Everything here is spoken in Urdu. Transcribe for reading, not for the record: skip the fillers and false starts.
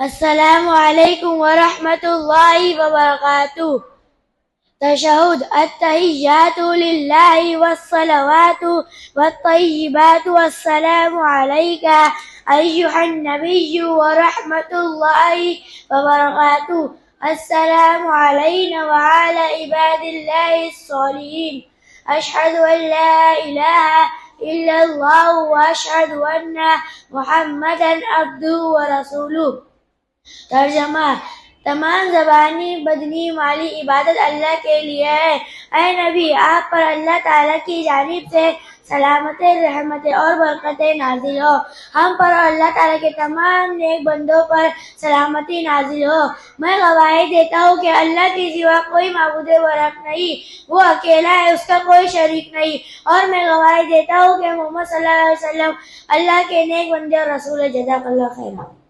السلام علیکم ورحمۃ اللہ وبرکاتہ۔ تشہد التحیات للہ والصلوات والطیبات والسلام علیک ایہا النبی ورحمۃ اللہ وبرکاتہ۔ السلام علینا وعلی عباد اللہ الصالحین۔ اشہد ان لا الہ الا اللہ واشہد ان محمدا عبدہ ورسولہ۔ ترجمہ: تمام زبانی، بدنی، مالی عبادت اللہ کے لیے ہے۔ اے نبی، آپ پر اللہ تعالیٰ کی جانب سے سلامتیں، رحمتیں اور برکتیں نازل ہو۔ ہم پر اور اللہ تعالیٰ کے تمام نیک بندوں پر سلامتی نازل ہو۔ میں گواہی دیتا ہوں کہ اللہ کے سوا کوئی معبود برحق نہیں، وہ اکیلا ہے، اس کا کوئی شریک نہیں، اور میں گواہی دیتا ہوں کہ محمد صلی اللہ علیہ وسلم اللہ کے نیک بندے اور رسول ہیں۔ جزاک اللہ خیرا۔